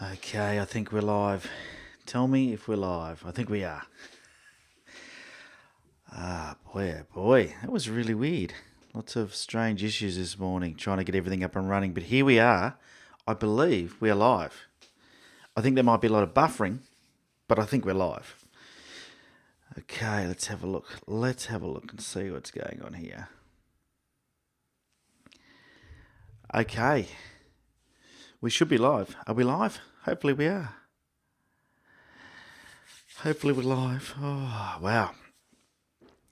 Okay, I think we're live. Tell me if we're live. I think we are. Oh boy, that was really weird. Lots of strange issues this morning trying to get everything up and running, but here we are. I believe we are live. I think there might be a lot of buffering, but I think we're live. Okay, let's have a look. Let's have a look and see what's going on here. Okay. We should be live. Are we live? Hopefully we are. Hopefully we're live. Oh, wow.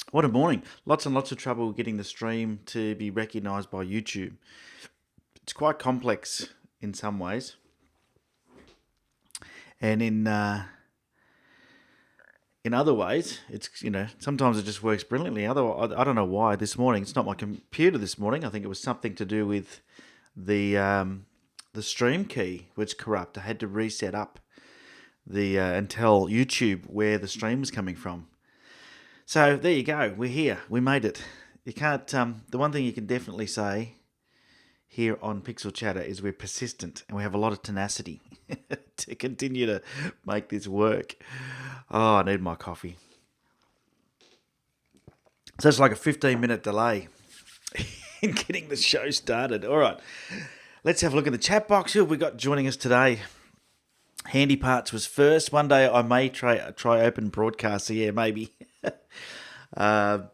What a morning. Lots and lots of trouble getting the stream to be recognised by YouTube. It's quite complex in some ways. And in other ways, it's, sometimes it just works brilliantly. Otherwise, I don't know why this morning. It's not my computer this morning. I think it was something to do with the stream key was corrupt. I had to reset up and tell YouTube where the stream was coming from. So there you go. We're here. We made it. You can't. The one thing you can definitely say here on Pixel Chatter is we're persistent and we have a lot of tenacity to continue to make this work. Oh, I need my coffee. So it's like a 15-minute delay in getting the show started. All right. Let's have a look at the chat box. Who have we got joining us today? Handy Parts was first. One day I may try open broadcast. So yeah, maybe. The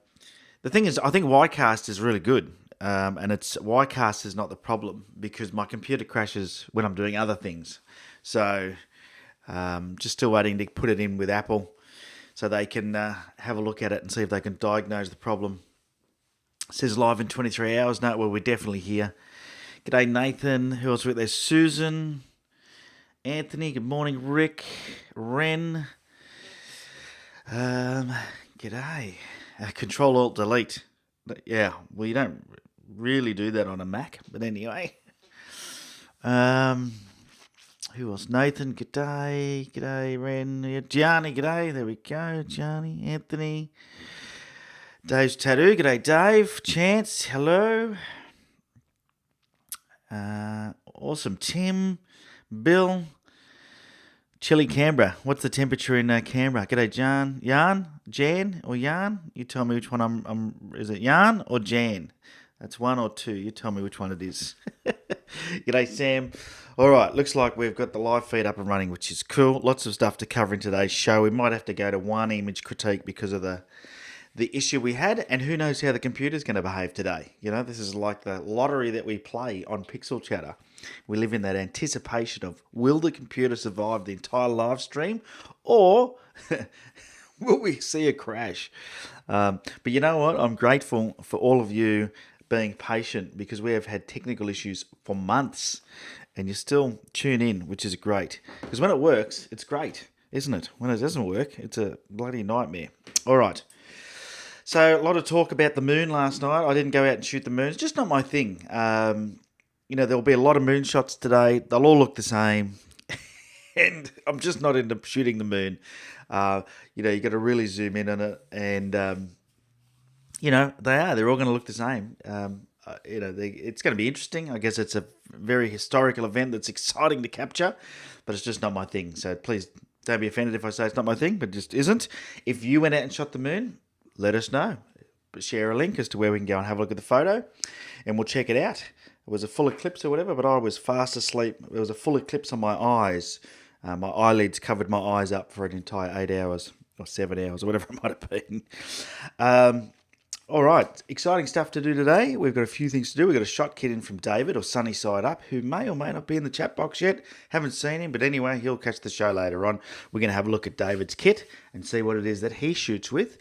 thing is, I think Ycast is really good. And Ycast is not the problem because my computer crashes when I'm doing other things. So just still waiting to put it in with Apple so they can have a look at it and see if they can diagnose the problem. It says live in 23 hours. No, well, we're definitely here. G'day, Nathan. Who else with there? Susan. Anthony. Good morning, Rick. Ren. G'day. Control-Alt-Delete. Yeah, well, you don't really do that on a Mac. But anyway. Who else? Nathan. G'day. G'day, Ren. Yeah, Gianni. G'day. There we go. Gianni. Anthony. Dave's Tattoo. G'day, Dave. Chance. Hello. Awesome. Tim, Bill, chilly Canberra. What's the temperature in Canberra? G'day, Jan, or Jan? You tell me which one is it Jan or Jan? That's one or two. You tell me which one it is. G'day, Sam. All right, looks like we've got the live feed up and running, which is cool. Lots of stuff to cover in today's show. We might have to go to one image critique because of the issue we had, and who knows how the computer's going to behave today. This is like the lottery that we play on Pixel Chatter. We live in that anticipation of, will the computer survive the entire live stream, or will we see a crash? But you know what? I'm grateful for all of you being patient because we have had technical issues for months, and you still tune in, which is great. Because when it works, it's great, isn't it? When it doesn't work, it's a bloody nightmare. All right. So a lot of talk about the moon last night. I didn't go out and shoot the moon. It's just not my thing. There'll be a lot of moon shots today. They'll all look the same. And I'm just not into shooting the moon. You got to really zoom in on it. And, they're all going to look the same. It's going to be interesting. I guess it's a very historical event that's exciting to capture. But it's just not my thing. So please don't be offended if I say it's not my thing, but it just isn't. If you went out and shot the moon, let us know. But share a link as to where we can go and have a look at the photo, and we'll check it out. It was a full eclipse or whatever, but I was fast asleep. There was a full eclipse on my eyes. My eyelids covered my eyes up for an entire 8 hours, or 7 hours, or whatever it might have been. All right, exciting stuff to do today. We've got a few things to do. We've got a shot kit in from David, or Sunny Side Up, who may or may not be in the chat box yet. Haven't seen him, but anyway, he'll catch the show later on. We're going to have a look at David's kit and see what it is that he shoots with.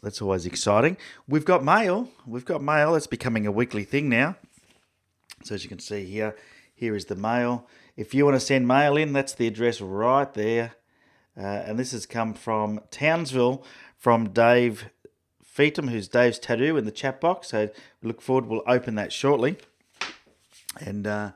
That's always exciting. We've got mail. It's becoming a weekly thing now. So as you can see here is the mail. If you want to send mail in, that's the address right there. And this has come from Townsville from Dave Fewtrell, who's Dave's Tattoo, in the chat box. So we look forward. We'll open that shortly. And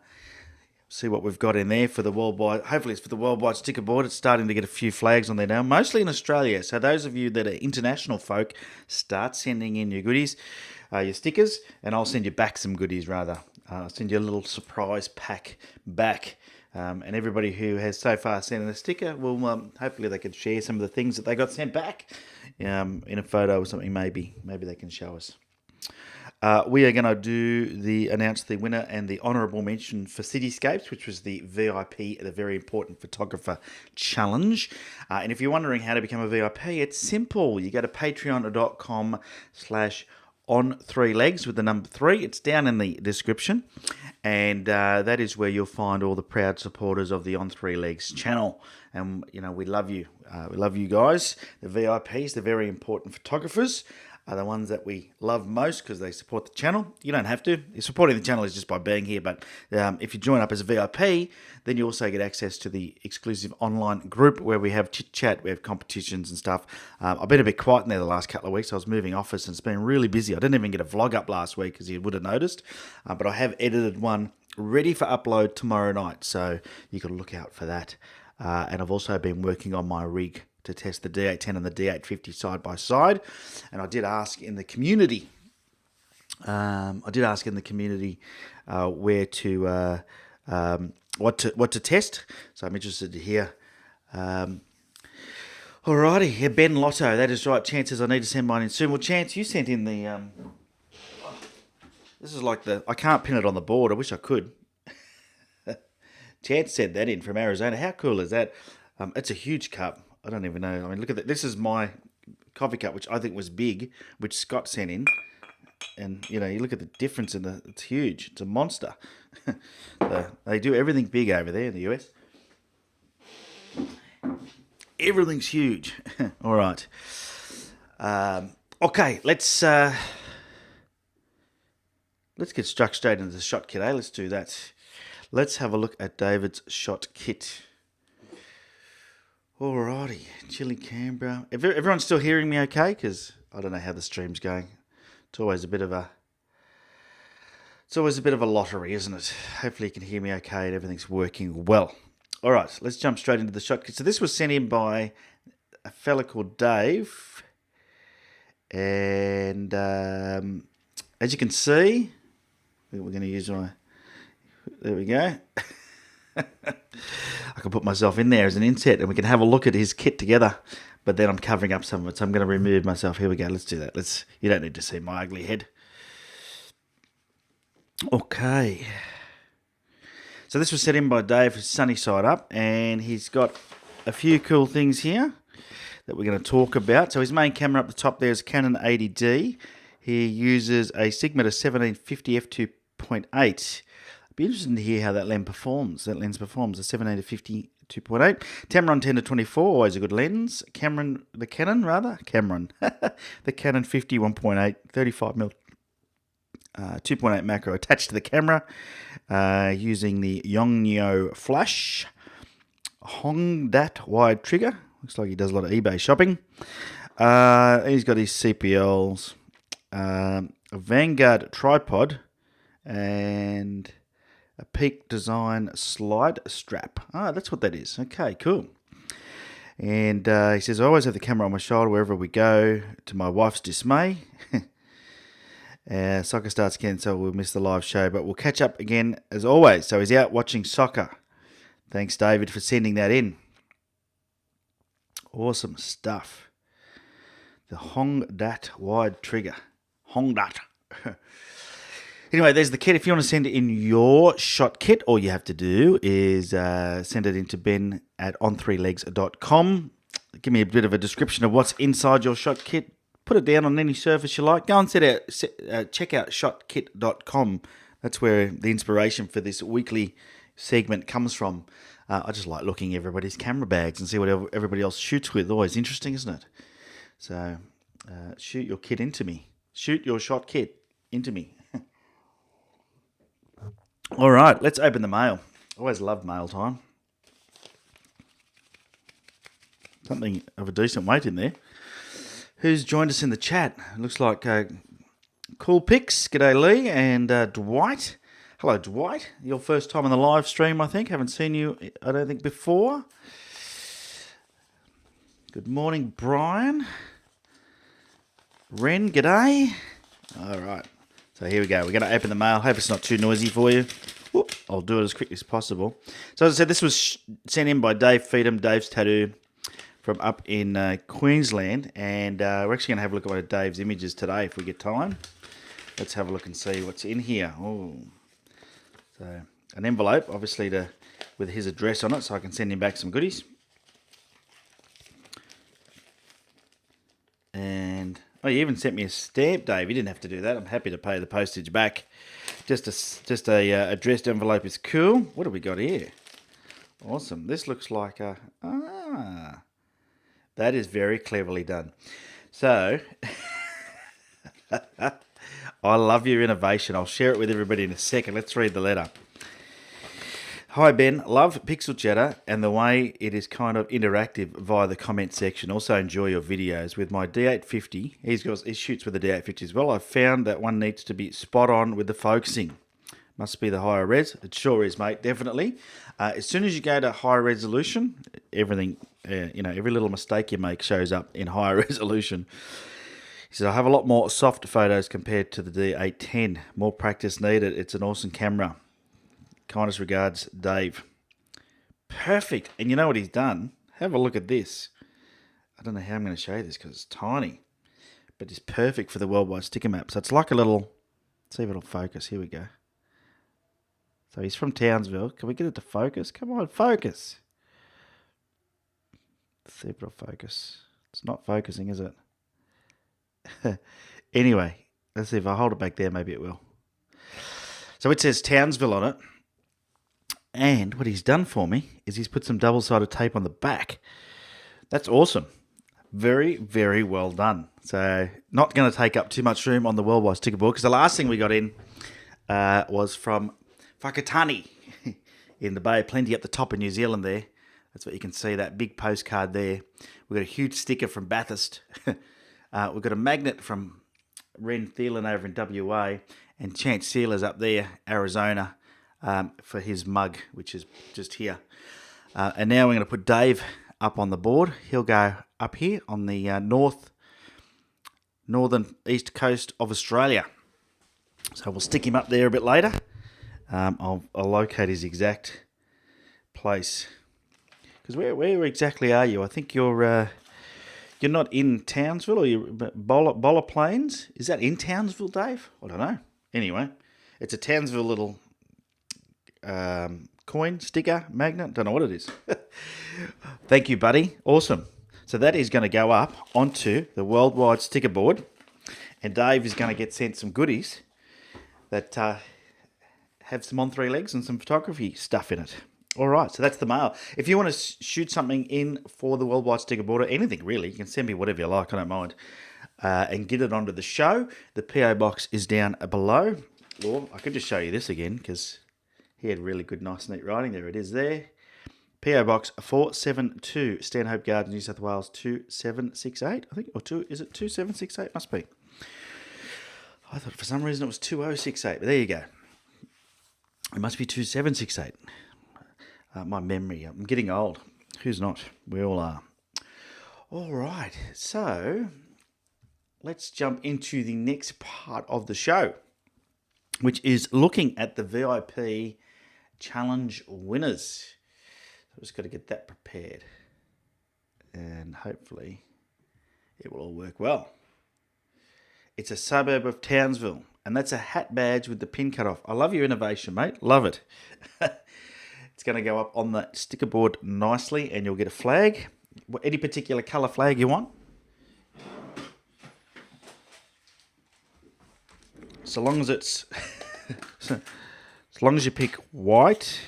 see what we've got in there for the worldwide. Hopefully it's for the worldwide sticker board. It's starting to get a few flags on there now, mostly in Australia. So those of you that are international folk, start sending in your goodies, your stickers, and I'll send you back some goodies rather. I'll send you a little surprise pack back. And everybody who has so far sent in a sticker, will hopefully they can share some of the things that they got sent back in a photo or something. Maybe they can show us. We are going to announce the winner and the honourable mention for Cityscapes, which was the VIP, the Very Important Photographer Challenge. And if you're wondering how to become a VIP, it's simple. You go to patreon.com/on3legs with the number 3. It's down in the description. And that is where you'll find all the proud supporters of the On 3 Legs channel. And, we love you. We love you guys. The VIPs, the Very Important Photographers, are the ones that we love most because they support the channel. You don't have to. Supporting the channel is just by being here. But if you join up as a VIP, then you also get access to the exclusive online group where we have chit-chat, we have competitions and stuff. I've been a bit quiet in there the last couple of weeks. I was moving office and it's been really busy. I didn't even get a vlog up last week, as you would have noticed. But I have edited one ready for upload tomorrow night. So you can look out for that. And I've also been working on my rig to test the D810 and the D850 side by side. And I did ask in the community, where to what to test. So I'm interested to hear. Alrighty, yeah, Ben Lotto, that is right. Chances I need to send mine in soon. Well, Chance, you sent in the. This is like I can't pin it on the board. I wish I could. Chance sent that in from Arizona. How cool is that? It's a huge cup. I don't even know. I mean, look at that. This is my coffee cup, which I think was big, which Scott sent in. And, you look at the difference it's huge. It's a monster. They do everything big over there in the US. Everything's huge. All right. Okay, let's get struck straight into the shot kit, eh? Let's do that. Let's have a look at David's shot kit. Alrighty, chilly Canberra. Everyone's still hearing me okay? Because I don't know how the stream's going. It's always a bit of a lottery, isn't it? Hopefully you can hear me okay and everything's working well. Alright, let's jump straight into the shot kit. So this was sent in by a fella called Dave. And as you can see, we're going to use there we go. I can put myself in there as an inset and we can have a look at his kit together. But then I'm covering up some of it, so I'm going to remove myself. Here we go. Let's do that. You don't need to see my ugly head. Okay. So this was set in by Dave, sunny side up, and he's got a few cool things here that we're going to talk about. So his main camera up the top there is Canon 80D. He uses a Sigma 1750 f2.8. Be interesting to hear how that lens performs. The 17-50 2.8. Tamron 10-24, always a good lens. The Canon 50 1.8, 35mm 2.8 macro attached to the camera, using the Yongnuo flash. Hongdat wide trigger. Looks like he does a lot of eBay shopping. He's got his CPLs, a Vanguard tripod, and a Peak Design slide strap. That's what that is. Okay, cool. And he says, I always have the camera on my shoulder wherever we go, to my wife's dismay. Soccer starts again, so we'll miss the live show, but we'll catch up again as always. So he's out watching soccer. Thanks, David, for sending that in. Awesome stuff. The Hongdat wide trigger. Hongdat. Anyway, there's the kit. If you want to send it in your shot kit, all you have to do is send it into ben at on3legs.com. Give me a bit of a description of what's inside your shot kit. Put it down on any surface you like. Go and check out shotkit.com. That's where the inspiration for this weekly segment comes from. I just like looking at everybody's camera bags and see what everybody else shoots with. Always interesting, isn't it? So, shoot your kit into me. Shoot your shot kit into me. All right, let's open the mail. Always loved mail time. Something of a decent weight in there. Who's joined us in the chat? Looks like Cool Pics. G'day, Lee. And Dwight. Hello, Dwight. Your first time on the live stream, I think. Haven't seen you, I don't think, before. Good morning, Brian. Ren, g'day. All right. So So here we go. We're going to open the mail. Hope it's not too noisy for you. Whoop, I'll do it as quickly as possible. So as I said, this was sent in by Dave Feedham, Dave's Tattoo, from up in Queensland. And we're actually going to have a look at one of Dave's images today if we get time. Let's have a look and see what's in here. Oh, so an envelope, obviously, with his address on it, so I can send him back some goodies. And oh, you even sent me a stamp, Dave. You didn't have to do that. I'm happy to pay the postage back. Just a addressed envelope is cool. What have we got here? Awesome. This looks like a that is very cleverly done. So I love your innovation. I'll share it with everybody in a second. Let's read the letter. Hi Ben, love Pixel Chatter and the way it is kind of interactive via the comment section. Also enjoy your videos with my D850. He shoots with the D850 as well. I've found that one needs to be spot on with the focusing. Must be the higher res. It sure is, mate. Definitely. As soon as you go to higher resolution, everything, every little mistake you make shows up in higher resolution. He says, I have a lot more soft photos compared to the D810. More practice needed. It's an awesome camera. Kindest regards, Dave. Perfect. And you know what he's done? Have a look at this. I don't know how I'm going to show you this because it's tiny. But it's perfect for the worldwide sticker map. So it's like a little... Let's see if it'll focus. Here we go. So he's from Townsville. Can we get it to focus? Come on, focus. Let's see if it'll focus. It's not focusing, is it? Anyway, let's see if I hold it back there. Maybe it will. So it says Townsville on it. And what he's done for me is he's put some double-sided tape on the back. That's awesome. Very, very well done. So not going to take up too much room on the worldwide sticker board because the last thing we got in was from Whakatane in the Bay. Plenty up the top of New Zealand there. That's what you can see, that big postcard there. We've got a huge sticker from Bathurst. We've got a magnet from Ren Thielen over in WA and Chance Sealers up there, Arizona. For his mug, which is just here. And now we're going to put Dave up on the board. He'll go up here on the northern east coast of Australia. So we'll stick him up there a bit later. I'll locate his exact place. Because where exactly are you? I think you're not in Townsville, or you're Bola Plains. Is that in Townsville, Dave? I don't know. Anyway, it's a Townsville little... coin, sticker, magnet, don't know what it is. Thank you, buddy. Awesome. So that is going to go up onto the worldwide sticker board, and Dave is going to get sent some goodies that have some on three legs and some photography stuff in it. All right, so that's the mail. If you want to shoot something in for the worldwide sticker board, or anything really, you can send me whatever you like, I don't mind, and get it onto the show. The P.o. Box is down below. Or I could just show you this again because... he had really good, nice, neat writing. There it is there. P.o. Box 472, Stanhope Gardens, New South Wales 2768, I think. Or is it 2768? Must be. I thought for some reason it was 2068, but there you go. It must be 2768. My memory, I'm getting old. Who's not? We all are. All right, so let's jump into the next part of the show, which is looking at the VIP challenge winners. So I've just got to get that prepared, and hopefully it will all work well. It's a suburb of Townsville, and that's a hat badge with the pin cut off. I love your innovation, mate. Love it. It's going to go up on the sticker board nicely, and you'll get a flag. Any particular colour flag you want? So long as it's... as long as you pick white,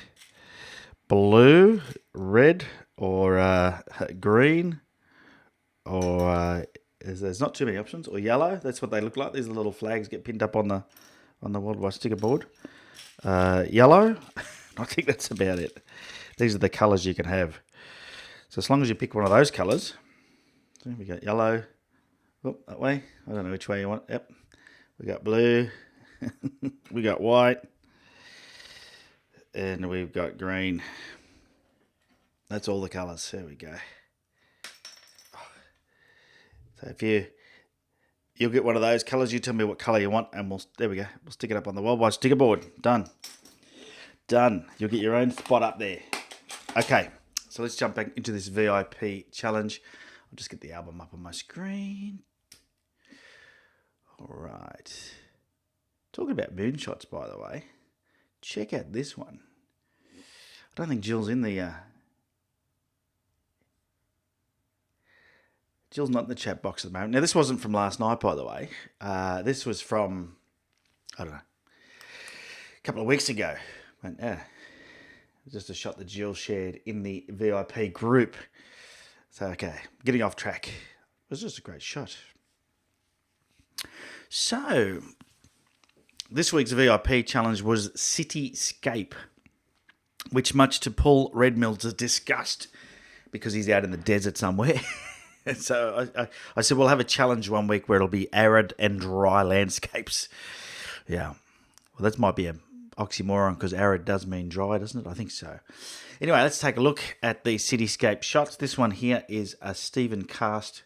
blue, red, or green, or there's not too many options, or yellow. That's what they look like. These little flags get pinned up on the worldwide sticker board. Yellow, I think that's about it. These are the colours you can have. So as long as you pick one of those colours, so we got yellow. Oh, that way. I don't know which way you want. Yep. We got blue. We got white. And we've got green. That's all the colours. There we go. So if you you'll get one of those colours. You tell me what colour you want, and there we go. We'll stick it up on the wall by sticker board. Done. You'll get your own spot up there. Okay, so let's jump back into this VIP challenge. I'll just get the album up on my screen. All right. Talking about moonshots, by the way. Check out this one. I don't think Jill's in the... Jill's not in the chat box at the moment. Now, this wasn't from last night, by the way. This was from, I don't know, a couple of weeks ago. Just a shot that Jill shared in the VIP group. So, okay, getting off track. It was just a great shot. So, this week's VIP challenge was Cityscape, which much to Paul Redmill's disgust, because he's out in the desert somewhere. So I said, we'll have a challenge one week where it'll be arid and dry landscapes. Yeah. Well, that might be an oxymoron because arid does mean dry, doesn't it? I think so. Anyway, let's take a look at the cityscape shots. This one here is a Stephen cast.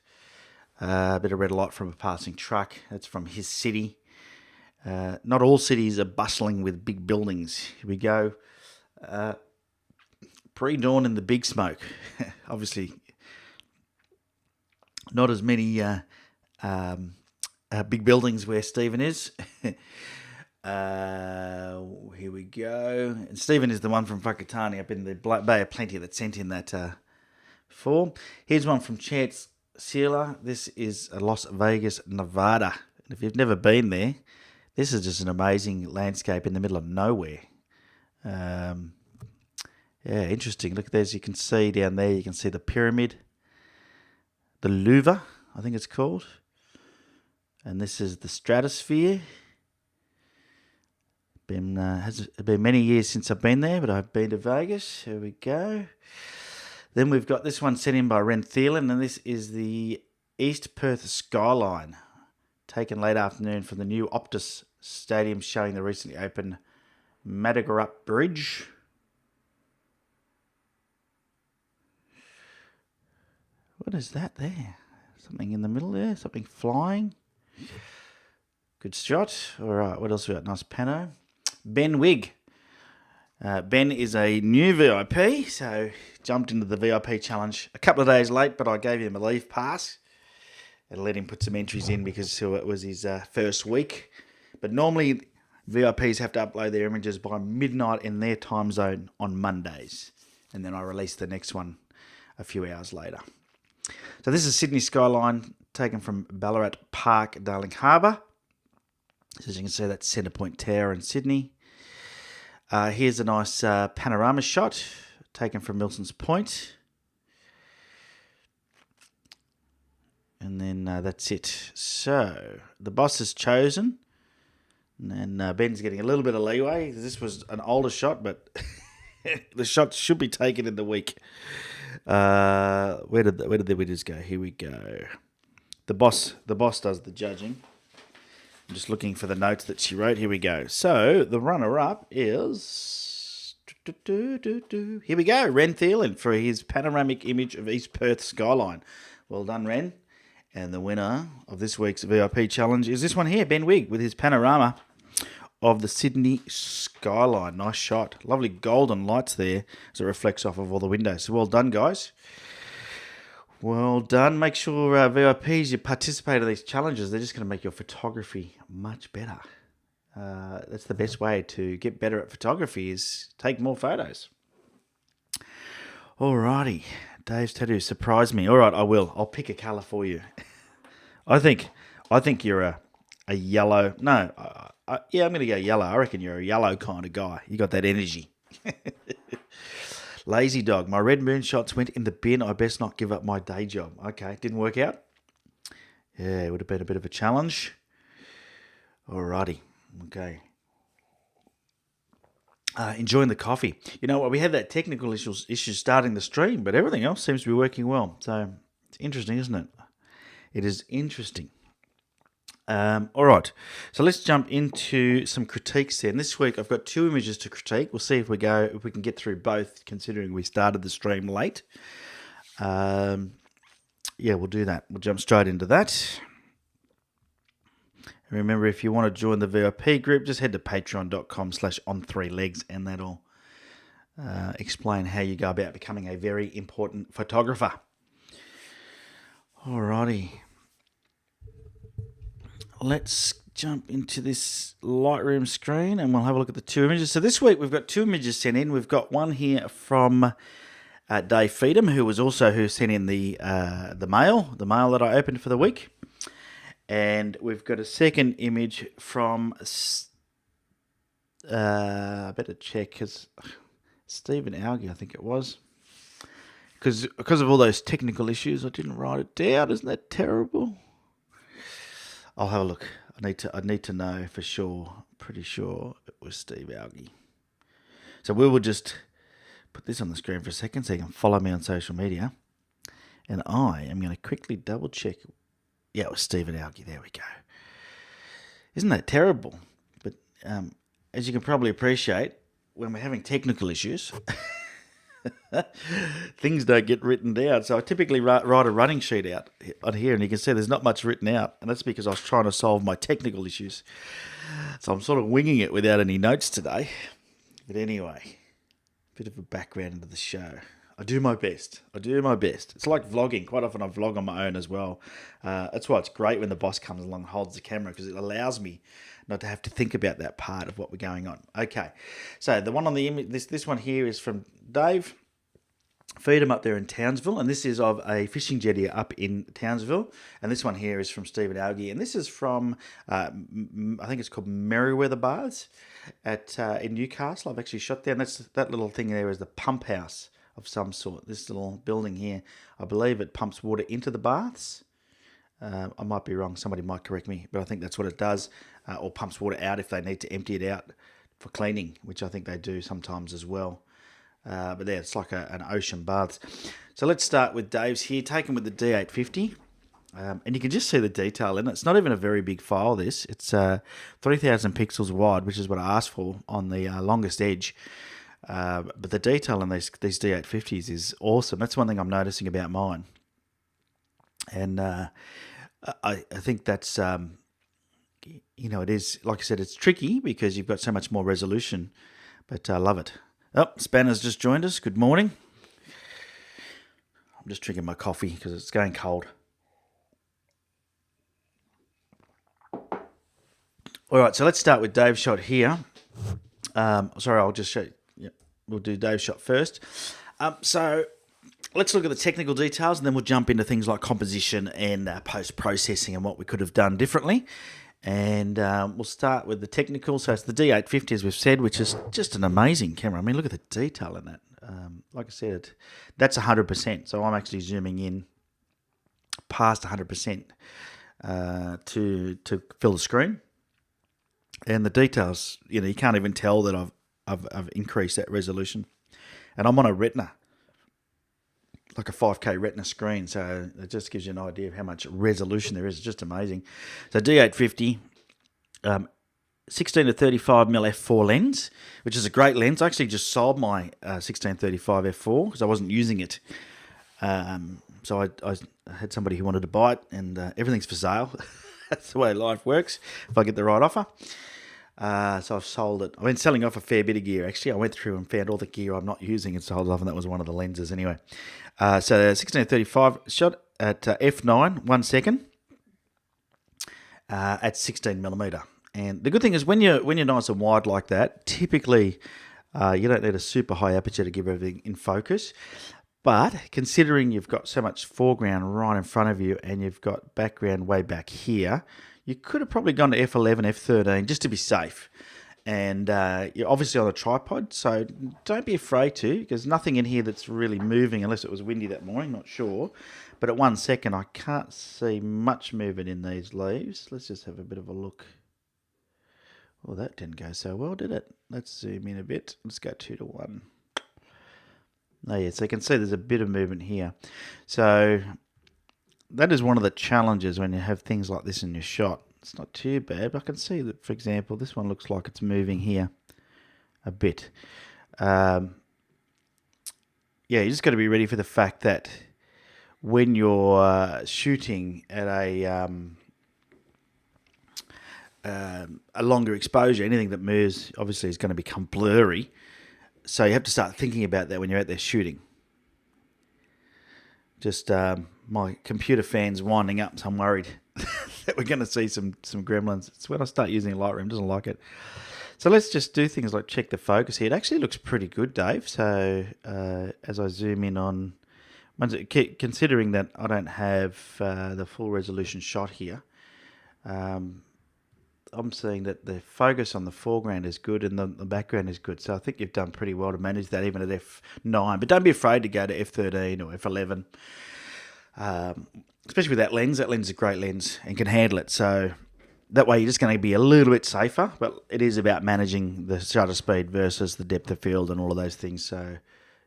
A bit of red light from a passing truck. That's from his city. Not all cities are bustling with big buildings. Here we go. Pre-dawn in the big smoke. Obviously, not as many big buildings where Stephen is. Here we go. And Stephen is the one from Whakatane up in the Bay of Plenty that sent in that form. Here's one from Chance Sealer. This is Las Vegas, Nevada. And if you've never been there, this is just an amazing landscape in the middle of nowhere. Yeah, interesting. Look, there's, you can see down there, you can see the pyramid. The Louvre, I think it's called. And this is the stratosphere. Has been many years since I've been there, but I've been to Vegas. Here we go. Then we've got this one sent in by Ren Thielen, and this is the East Perth skyline, taken late afternoon from the new Optus Stadium, showing the recently opened Madagarup Bridge. What is that there? Something in the middle there? Something flying? Good shot. All right, what else we got? Nice pano. Ben Wigg. Ben is a new VIP, so jumped into the VIP challenge a couple of days late, but I gave him a leave pass and let him put some entries in because it was his first week. But normally, VIPs have to upload their images by midnight in their time zone on Mondays, and then I release the next one a few hours later. So this is Sydney skyline taken from Ballarat Park, Darling Harbour. So as you can see, that's Centre Point Tower in Sydney. Here's a nice panorama shot taken from Milson's Point. And then that's it. So the boss is chosen. And Ben's getting a little bit of leeway. This was an older shot, but the shot should be taken in the week. Where did the winners go? Here we go. The boss does the judging. I'm just looking for the notes that she wrote. Here we go. So the runner-up is here we go. Ren Thielen for his panoramic image of East Perth skyline. Well done, Ren. And the winner of this week's VIP challenge is this one here, Ben Wigg, with his panorama of the Sydney skyline. Nice shot. Lovely golden lights there as it reflects off of all the windows. So well done, guys. Well done. Make sure VIPs, you participate in these challenges. They're just going to make your photography much better. That's the best way to get better at photography, is take more photos. Alrighty. Dave's tattoo surprised me. All right, I will. I'll pick a colour for you. I think you're a yellow. No, yeah, I'm going to go yellow. I reckon you're a yellow kind of guy. You got that energy. Lazy dog. My red moon shots went in the bin. I best not give up my day job. Okay, didn't work out. Yeah, it would have been a bit of a challenge. Alrighty. Okay. Enjoying the coffee. You know what? We had that technical issue starting the stream, but everything else seems to be working well. So it's interesting, isn't it? It is interesting. All right. So let's jump into some critiques then. This week I've got 2 images to critique. We'll see if we can get through both, considering we started the stream late. Yeah, we'll do that. We'll jump straight into that. And remember, if you want to join the VIP group, just head to patreon.com/on3legs, and that'll explain how you go about becoming a very important photographer. Alrighty. Let's jump into this Lightroom screen and we'll have a look at the two images. So this week we've got two images sent in. We've got one here from Dave Fewtrell, who sent in the mail that I opened for the week. And we've got a second image from, I better check, because Stephen Algie, I think it was. Because of all those technical issues, I didn't write it down. Isn't that terrible? I'll have a look. I need to know for sure. Pretty sure it was Steve Algie. So we will just put this on the screen for a second so you can follow me on social media. And I am going to quickly double check. Yeah, it was Stephen Algie. There we go. Isn't that terrible? But as you can probably appreciate, when we're having technical issues, things don't get written down. So I typically write a running sheet out on here, and you can see there's not much written out. And that's because I was trying to solve my technical issues. So I'm sort of winging it without any notes today. But anyway, a bit of a background into the show. I do my best. It's like vlogging. Quite often I vlog on my own as well. That's why it's great when the boss comes along and holds the camera, because it allows me not to have to think about that part of what we're going on. Okay, so the one on the image, this one here is from Dave. Feed him up there in Townsville, and this is of a fishing jetty up in Townsville. And this one here is from Stephen Algie, and this is from I think it's called Merriweather Baths in Newcastle. I've actually shot there, and that little thing there is the pump house of some sort. This little building here, I believe it pumps water into the baths. I might be wrong. Somebody might correct me, but I think that's what it does, or pumps water out if they need to empty it out for cleaning, which I think they do sometimes as well. But yeah, it's like an ocean baths. So let's start with Dave's here, taken with the D850. And you can just see the detail in it. It's not even a very big file, this. It's 3,000 pixels wide, which is what I asked for on the longest edge. But the detail in these D850s is awesome. That's one thing I'm noticing about mine. And I think that's, it is, like I said, it's tricky because you've got so much more resolution. But I love it. Oh, Spanner's just joined us. Good morning. I'm just drinking my coffee because it's going cold. All right, so let's start with Dave's shot here. Sorry, I'll just show you. Yep, we'll do Dave's shot first. So let's look at the technical details, and then we'll jump into things like composition and post-processing and what we could have done differently. And we'll start with the technical. So it's the D850, as we've said, which is just an amazing camera. I mean, look at the detail in that. Like I said, that's 100%. So I'm actually zooming in past 100% to fill the screen. And the details, you can't even tell that I've increased that resolution. And I'm on a Retina, like a 5K Retina screen, so it just gives you an idea of how much resolution there is. It's just amazing. So D850, 16 to 35mm f4 lens, which is a great lens. I actually just sold my 1635 f4 because I wasn't using it. So I had somebody who wanted to buy it, and everything's for sale. That's the way life works, if I get the right offer. So I've sold it. I've been selling off a fair bit of gear, actually. I went through and found all the gear I'm not using and sold it off, and that was one of the lenses anyway. So 1635 shot at f9, 1 second, at 16mm. And the good thing is when you're nice and wide like that, typically you don't need a super high aperture to give everything in focus. But considering you've got so much foreground right in front of you and you've got background way back here, you could have probably gone to f11, f13 just to be safe. And you're obviously on a tripod, so don't be afraid to, because nothing in here that's really moving unless it was windy that morning, not sure. But at 1 second, I can't see much movement in these leaves. Let's just have a bit of a look. Well, that didn't go so well, did it? Let's zoom in a bit. Let's go 2 to 1. Oh yeah, so you can see there's a bit of movement here. So that is one of the challenges when you have things like this in your shot. It's not too bad, but I can see that, for example, this one looks like it's moving here a bit. Yeah, you just got to be ready for the fact that when you're shooting at a a longer exposure, anything that moves obviously is going to become blurry. So you have to start thinking about that when you're out there shooting. Just my computer fan's winding up, so I'm worried that we're going to see some gremlins. It's when I start using Lightroom, doesn't like it. So let's just do things like check the focus here. It actually looks pretty good, Dave. So as I zoom in on, considering that I don't have the full resolution shot here, I'm seeing that the focus on the foreground is good and the background is good. So I think you've done pretty well to manage that even at f9. But don't be afraid to go to f13 or f11, especially with that lens. That lens is a great lens and can handle it. So that way you're just going to be a little bit safer. But it is about managing the shutter speed versus the depth of field and all of those things. So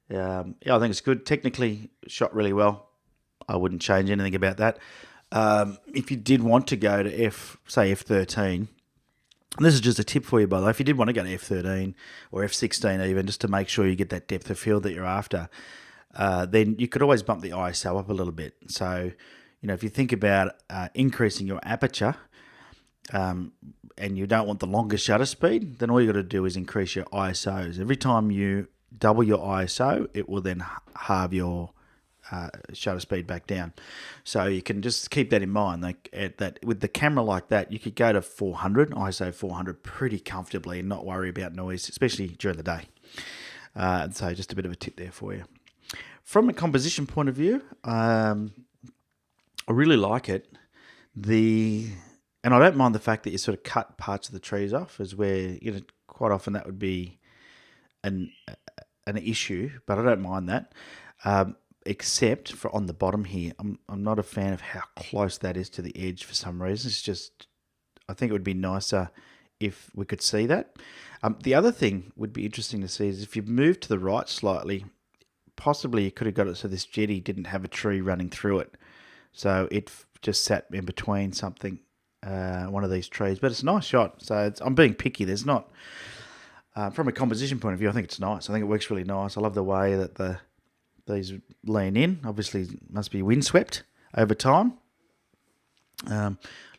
yeah, I think it's good. Technically shot really well. I wouldn't change anything about that. If you did want to go to f13, and this is just a tip for you, by the way, if you did want to go to f13 or f16 even, just to make sure you get that depth of field that you're after, then you could always bump the ISO up a little bit. So, if you think about increasing your aperture, and you don't want the longest shutter speed, then all you got to do is increase your ISOs. Every time you double your ISO, it will then halve your shutter speed back down. So you can just keep that in mind. Like that with the camera like that, you could go to 400 ISO 400 pretty comfortably and not worry about noise, especially during the day. So just a bit of a tip there for you. From a composition point of view, I really like it. And I don't mind the fact that you sort of cut parts of the trees off, as where quite often that would be an issue, but I don't mind that. Except for on the bottom here, I'm not a fan of how close that is to the edge for some reason. It's just, I think it would be nicer if we could see that. The other thing would be interesting to see is if you move to the right slightly, possibly you could have got it so this jetty didn't have a tree running through it. So it just sat in between something, one of these trees. But it's a nice shot. So I'm being picky. There's not, from a composition point of view, I think it's nice. I think it works really nice. I love the way that these lean in. Obviously, must be windswept over time.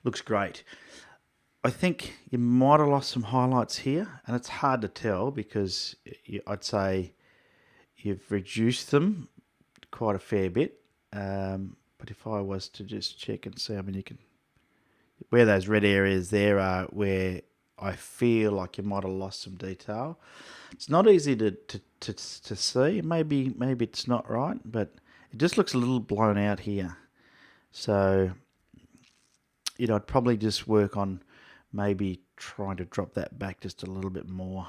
Looks great. I think you might have lost some highlights here, and it's hard to tell because I'd say you've reduced them quite a fair bit. But if I was to just check and see, you can, where those red areas there are, where I feel like you might have lost some detail. It's not easy to see. Maybe it's not right, but it just looks a little blown out here. So, I'd probably just work on maybe trying to drop that back just a little bit more.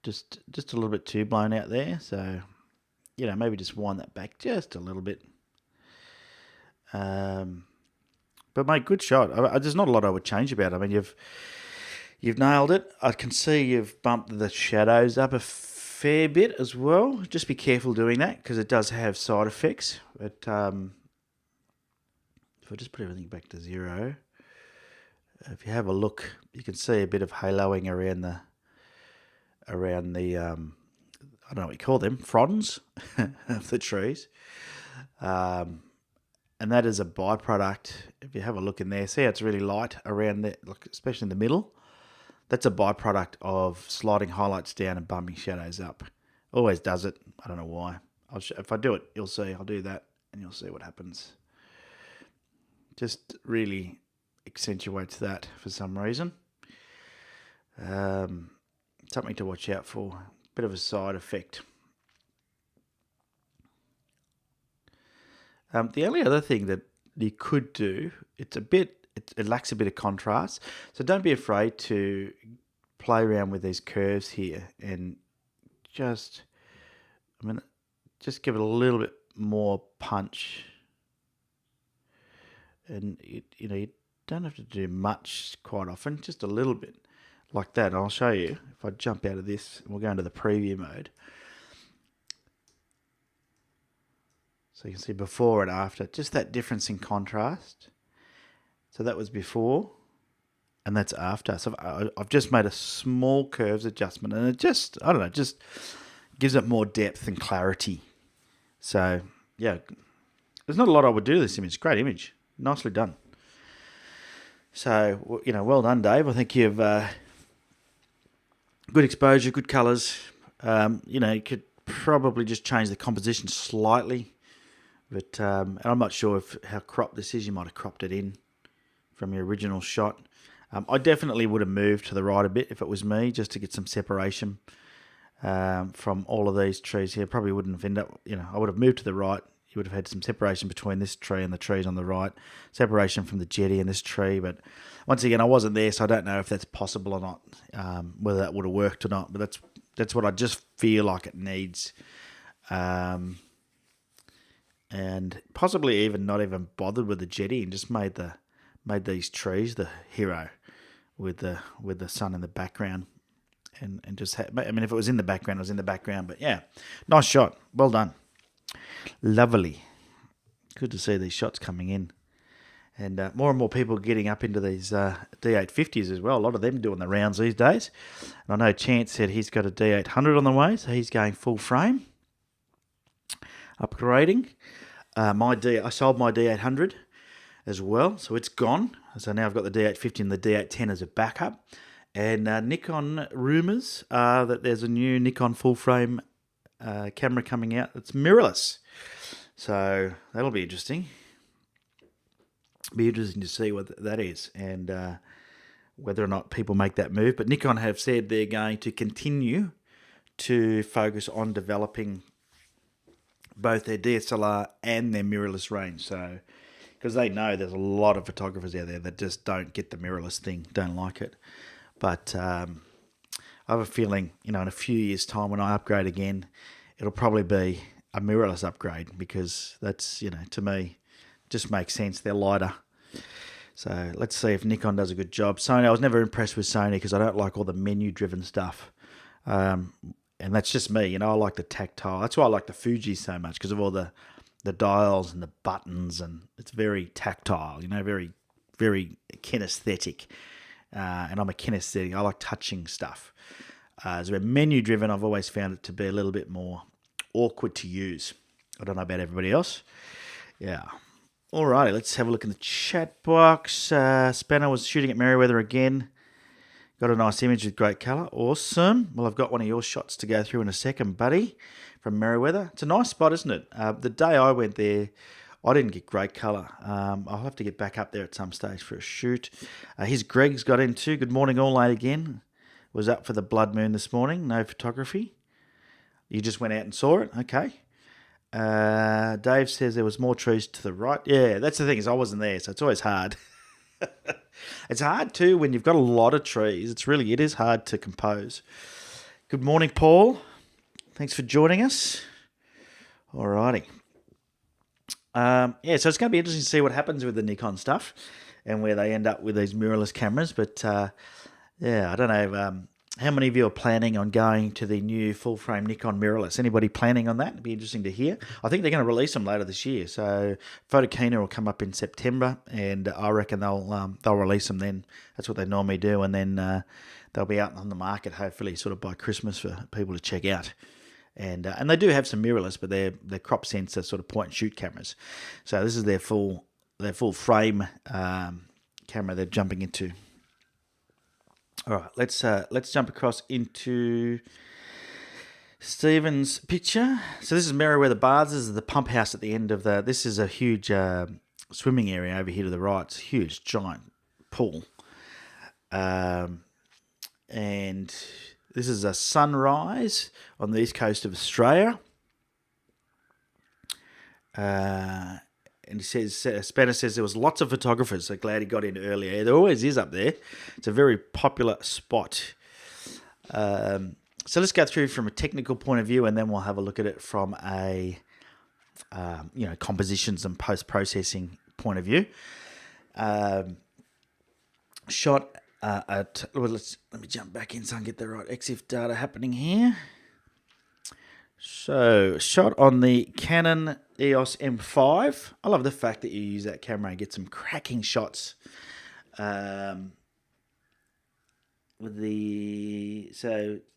Just a little bit too blown out there. So, maybe just wind that back just a little bit. But mate, good shot. There's not a lot I would change about it. You've nailed it. I can see you've bumped the shadows up a fair bit as well. Just be careful doing that because it does have side effects. But if I just put everything back to 0, if you have a look, you can see a bit of haloing around the I don't know what you call them, fronds of the trees. And that is a byproduct. If you have a look in there, see how it's really light around there, especially in the middle. That's a byproduct of sliding highlights down and bumping shadows up. Always does it. I don't know why. If I do it, you'll see. I'll do that and you'll see what happens. Just really accentuates that for some reason. Something to watch out for. Bit of a side effect. The only other thing that you could do, it lacks a bit of contrast. So don't be afraid to play around with these curves here and just give it a little bit more punch. And you don't have to do much quite often, just a little bit like that. And I'll show you if I jump out of this and we'll go into the preview mode. So you can see before and after, just that difference in contrast. So that was before, and that's after. So I've just made a small curves adjustment, and it just gives it more depth and clarity. So, yeah, there's not a lot I would do to this image. Great image. Nicely done. So, well done, Dave. I think you've good exposure, good colours. You could probably just change the composition slightly. But and I'm not sure how cropped this is. You might have cropped it in from your original shot. I definitely would have moved to the right a bit if it was me, just to get some separation from all of these trees here. Probably wouldn't have ended up, I would have moved to the right. You would have had some separation between this tree and the trees on the right, separation from the jetty and this tree. But once again, I wasn't there, so I don't know if that's possible or not, whether that would have worked or not. But that's what I just feel like it needs. And possibly even not even bothered with the jetty and just made these trees the hero with the sun in the background. And just if it was in the background, it was in the background. But yeah, nice shot. Well done. Lovely. Good to see these shots coming in. And more and more people getting up into these D850s as well. A lot of them doing the rounds these days. And I know Chance said he's got a D800 on the way, so he's going full frame. Upgrading. I sold my D800 as well, so it's gone. So now I've got the D850 and the D810 as a backup. And Nikon rumours are that there's a new Nikon full frame camera coming out that's mirrorless. So that'll be interesting. Be interesting to see what that is and whether or not people make that move. But Nikon have said they're going to continue to focus on developing both their DSLR and their mirrorless range. So, because they know there's a lot of photographers out there that just don't get the mirrorless thing, don't like it. But I have a feeling, in a few years' time when I upgrade again, it'll probably be a mirrorless upgrade because that's, to me, just makes sense. They're lighter. So let's see if Nikon does a good job. Sony, I was never impressed with Sony because I don't like all the menu-driven stuff. And that's just me, I like the tactile. That's why I like the Fuji so much, because of all the dials and the buttons, and it's very tactile, very, very kinesthetic. And I'm a kinesthetic. I like touching stuff. So menu-driven, I've always found it to be a little bit more awkward to use. I don't know about everybody else. Yeah. Alrighty, let's have a look in the chat box. Spanner was shooting at Merriweather again. Got a nice image with great colour. Awesome. Well, I've got one of your shots to go through in a second, buddy, from Merriweather. It's a nice spot, isn't it? The day I went there, I didn't get great colour. I'll have to get back up there at some stage for a shoot. Here's Greg's got in too. Good morning, all late again. Was up for the blood moon this morning. No photography. You just went out and saw it? Okay. Dave says there was more trees to the right. Yeah, that's the thing, is I wasn't there, so it's always hard. It's hard too when you've got a lot of trees. It is hard to compose. Good morning, Paul. Thanks for joining us. Alrighty. So it's going to be interesting to see what happens with the Nikon stuff and where they end up with these mirrorless cameras. But I don't know how many of you are planning on going to the new full-frame Nikon mirrorless. Anybody planning on that? It'd be interesting to hear. I think they're going to release them later this year. So Photokina will come up in September, and I reckon they'll release them then. That's what they normally do, and then they'll be out on the market hopefully sort of by Christmas for people to check out. And they do have some mirrorless, but they're crop sensor sort of point and shoot cameras. So this is their full frame camera they're jumping into. All right, let's jump across into Stephen's picture. So this is Merriweather Baths. This is the pump house at the end of this is a huge swimming area over here to the right. It's a huge, giant pool. And this is a sunrise on the east coast of Australia. And he says, Spanner says there was lots of photographers, so glad he got in earlier. There always is up there. It's a very popular spot. So let's go through from a technical point of view, and then we'll have a look at it from a compositions and post-processing point of view. Shot at, well, let me jump back in so I can get the right EXIF data happening here. So, shot on the Canon EOS M5. I love the fact that you use that camera and get some cracking shots. So,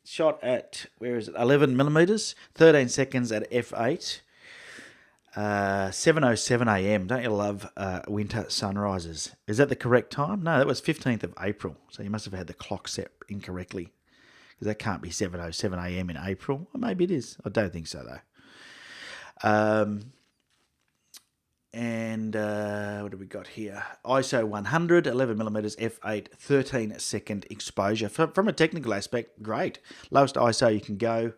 shot at, 11 millimeters, 13 seconds at f8. 7:07 a.m. Don't you love winter sunrises? Is that the correct time? No, that was 15th of April. So you must have had the clock set incorrectly, because that can't be 7:07 a.m. in April. Well, maybe it is. I don't think so though. And what do we got here? ISO 100, 11mm f8, 13-second exposure. From a technical aspect, great. Lowest ISO you can go.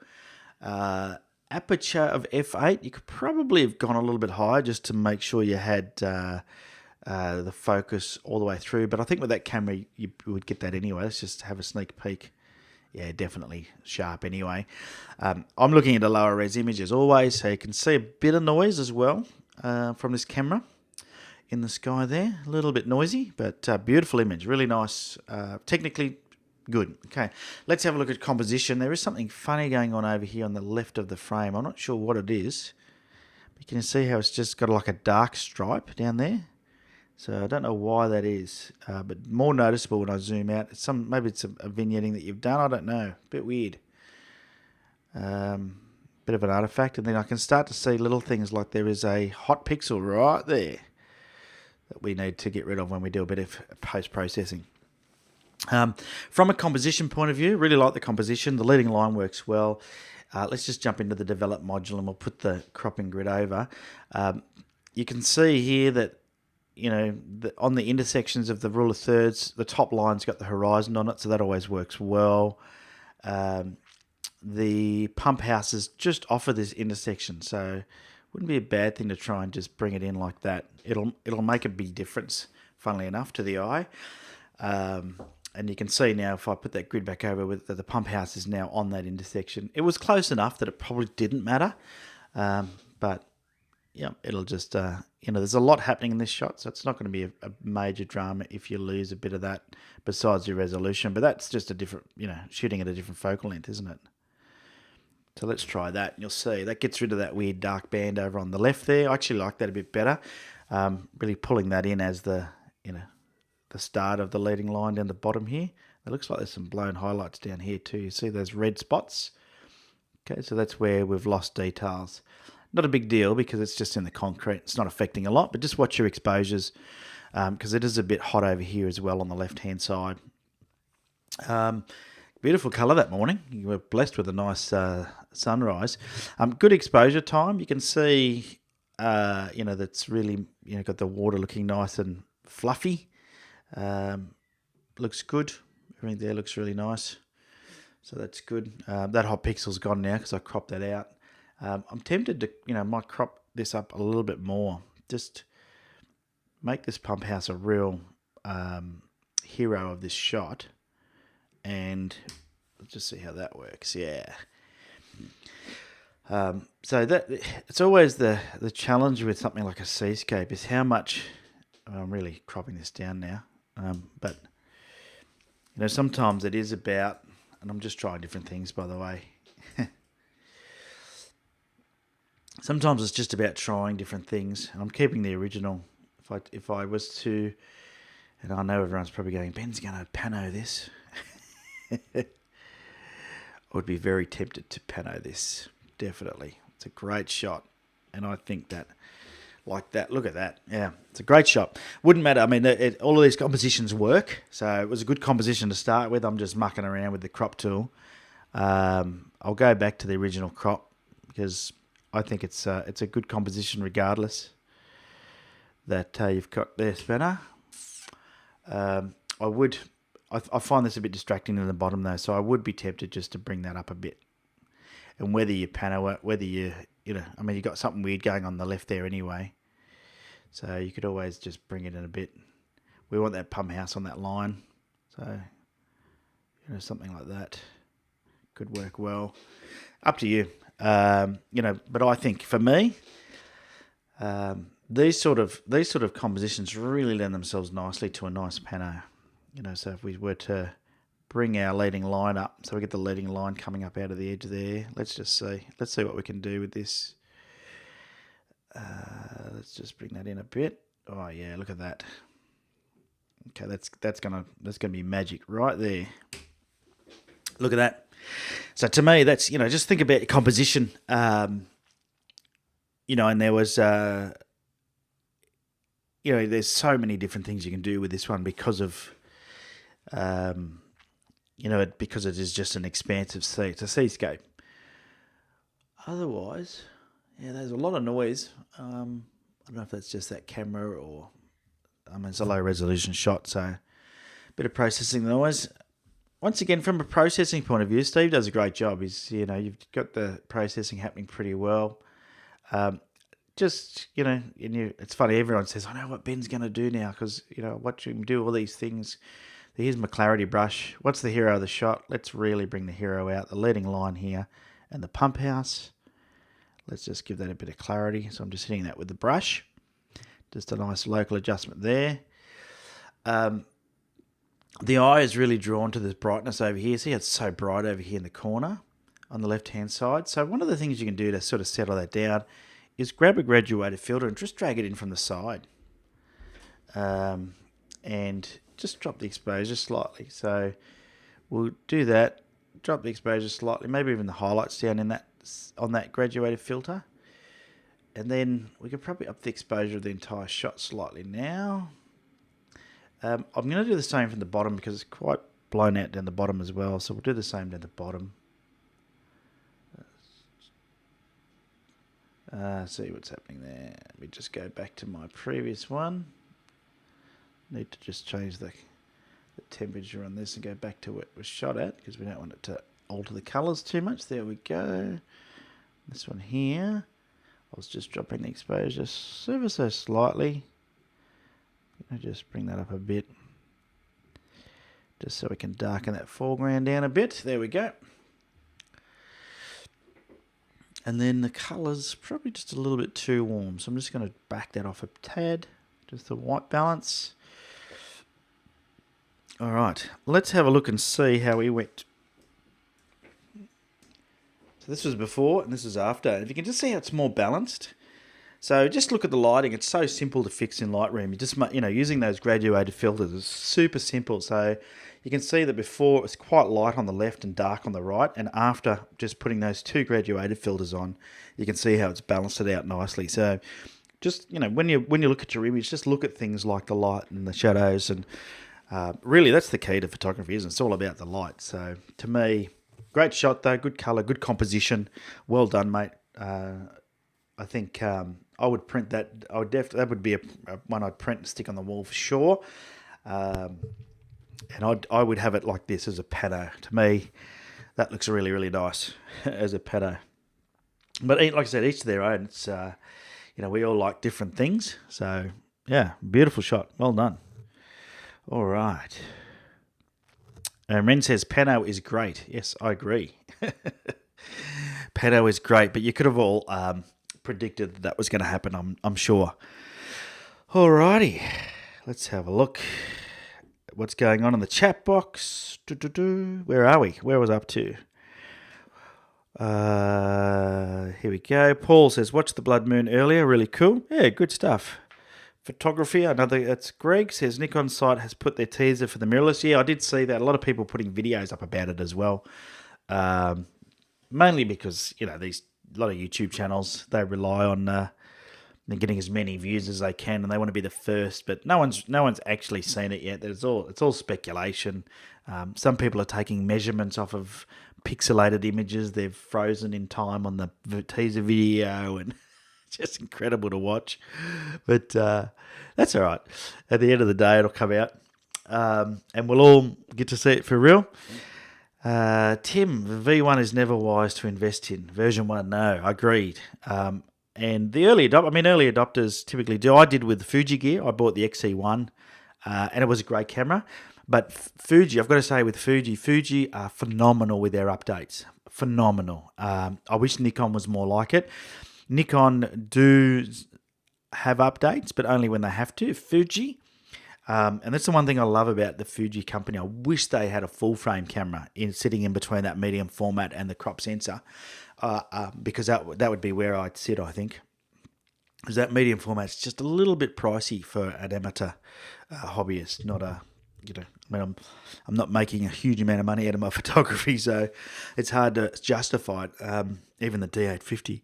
Aperture of f8, you could probably have gone a little bit higher just to make sure you had the focus all the way through. But I think with that camera, you would get that anyway. Let's just have a sneak peek. Yeah, definitely sharp anyway. I'm looking at a lower res image as always, so you can see a bit of noise as well from this camera in the sky there. A little bit noisy, but beautiful image. Really nice. Technically good. Okay, let's have a look at composition. There is something funny going on over here on the left of the frame. I'm not sure what it is. But you can see how it's just got like a dark stripe down there. So I don't know why that is, but more noticeable when I zoom out. Maybe it's a vignetting that you've done. I don't know. A bit weird. Bit of an artifact, and then I can start to see little things like there is a hot pixel right there that we need to get rid of when we do a bit of post-processing. From a composition point of view, really like the composition. The leading line works well. Let's just jump into the develop module and we'll put the cropping grid over. You can see here that, you know, on the intersections of the rule of thirds, the top line's got the horizon on it, so that always works well. The pump house is just off of this intersection, so wouldn't be a bad thing to try and just bring it in like that. It'll make a big difference, funnily enough, to the eye. And you can see now, if I put that grid back over, that the pump house is now on that intersection. It was close enough that it probably didn't matter, but yeah, it'll just, you know, there's a lot happening in this shot, so it's not going to be a major drama if you lose a bit of that besides your resolution. But that's just a different, you know, shooting at a different focal length, isn't it? So let's try that, and you'll see that gets rid of that weird dark band over on the left there. I actually like that a bit better. Really pulling that in as the, you know, the start of the leading line down the bottom here. It looks like there's some blown highlights down here too. You see those red spots? Okay, so that's where we've lost details. Not a big deal because it's just in the concrete. It's not affecting a lot, but just watch your exposures because it is a bit hot over here as well on the left-hand side. Beautiful colour that morning. You were blessed with a nice sunrise. Good exposure time. You can see, you know, that's really, you know, got the water looking nice and fluffy. Looks good. Everything there looks really nice. So that's good. That hot pixel's gone now because I cropped that out. I'm tempted to, you know, might crop this up a little bit more. Just make this pump house a real hero of this shot. And let's just see how that works. Yeah. So that it's always the challenge with something like a seascape is how much. I'm really cropping this down now, but you know, sometimes it is about, and I'm just trying different things, by the way. Sometimes it's just about trying different things, and I'm keeping the original. If I was to, and I know everyone's probably going, Ben's going to pano this. I would be very tempted to pano this, definitely. It's a great shot, and I think that, like that, look at that. Yeah, it's a great shot. Wouldn't matter. I mean, all of these compositions work, so it was a good composition to start with. I'm just mucking around with the crop tool. I'll go back to the original crop because I think it's a good composition regardless that you've got there, Spanner. I find this a bit distracting in the bottom though, so I would be tempted just to bring that up a bit. And whether you pano it, whether you know, I mean, you've got something weird going on the left there anyway. So you could always just bring it in a bit. We want that pump house on that line. So, you know, something like that could work well. Up to you. You know, but I think for me, these sort of compositions really lend themselves nicely to a nice pano. You know, so if we were to bring our leading line up, so we get the leading line coming up out of the edge there. Let's see what we can do with this. Let's just bring that in a bit. Oh yeah, look at that. Okay, that's gonna be magic right there. Look at that. So to me, that's, you know, just think about your composition. You and there was, there's so many different things you can do with this one because of, because it is just an expansive sea. It's a seascape. Otherwise, there's a lot of noise. I don't know if that's just that camera or, it's a low resolution shot, so a bit of processing noise. Once again, from a processing point of view, Steve does a great job. You've got the processing happening pretty well. It's funny, everyone says, I know what Ben's going to do now because, watch him do all these things. Here's my clarity brush. What's the hero of the shot? Let's really bring the hero out. The leading line here and the pump house. Let's just give that a bit of clarity. So I'm just hitting that with the brush. Just a nice local adjustment there. The eye is really drawn to this brightness over here. See how it's so bright over here in the corner on the left-hand side. So one of the things you can do to sort of settle that down is grab a graduated filter and just drag it in from the side. And just drop the exposure slightly. So we'll do that. Drop the exposure slightly, maybe even the highlights down on that graduated filter. And then we could probably up the exposure of the entire shot slightly now. I'm going to do the same from the bottom because it's quite blown out down the bottom as well. So we'll do the same down the bottom. See what's happening there. Let me just go back to my previous one. Need to just change the temperature on this and go back to what it was shot at because we don't want it to alter the colours too much. There we go. This one here, I was just dropping the exposure ever so slightly. Just bring that up a bit just so we can darken that foreground down a bit. There we go. And then the colours probably just a little bit too warm, so I'm just going to back that off a tad, just the white balance. All right, let's have a look and see how we went. So this was before and this is after. And if you can just see how it's more balanced. So just look at the lighting. It's so simple to fix in Lightroom. You just, using those graduated filters is super simple. So you can see that before it was quite light on the left and dark on the right. And after just putting those two graduated filters on, you can see how it's balanced it out nicely. So just, when you look at your image, just look at things like the light and the shadows. And really, that's the key to photography, isn't it? It's all about the light. So to me, great shot though, good colour, good composition. Well done, mate. I think I would print that. That would be a one I'd print and stick on the wall for sure. And I would have it like this as a pano. To me, that looks really, really nice as a pano. But like I said, each to their own. It's we all like different things. So yeah, beautiful shot. Well done. All right. Ren says pano is great. Yes, I agree. Pano is great, but you could have all predicted that was going to happen, I'm sure. Alrighty, let's have a look. What's going on in the chat box? Where are we? Where was I up to? Here we go. Paul says, watch the blood moon earlier. Really cool. Yeah, good stuff. Photography, that's Greg says Nikon site has put their teaser for the mirrorless. Yeah, I did see that. A lot of people putting videos up about it as well. Mainly because, a lot of YouTube channels, they rely on getting as many views as they can, and they want to be the first. But no one's actually seen it yet. It's all speculation. Some people are taking measurements off of pixelated images they've frozen in time on the teaser video, and just incredible to watch. But that's all right. At the end of the day, it'll come out, and we'll all get to see it for real. Tim, V1 is never wise to invest in. Version 1, no, agreed. And the early adopters typically do. I did with Fuji gear. I bought the XE1, and it was a great camera. But Fuji, I've got to say with Fuji are phenomenal with their updates. Phenomenal. I wish Nikon was more like it. Nikon do have updates, but only when they have to. Fuji, and that's the one thing I love about the Fuji company. I wish they had a full frame camera sitting in between that medium format and the crop sensor, because that would be where I'd sit, I think. Because that medium format's just a little bit pricey for an amateur hobbyist, not a, I'm not making a huge amount of money out of my photography, so it's hard to justify it, even the D850.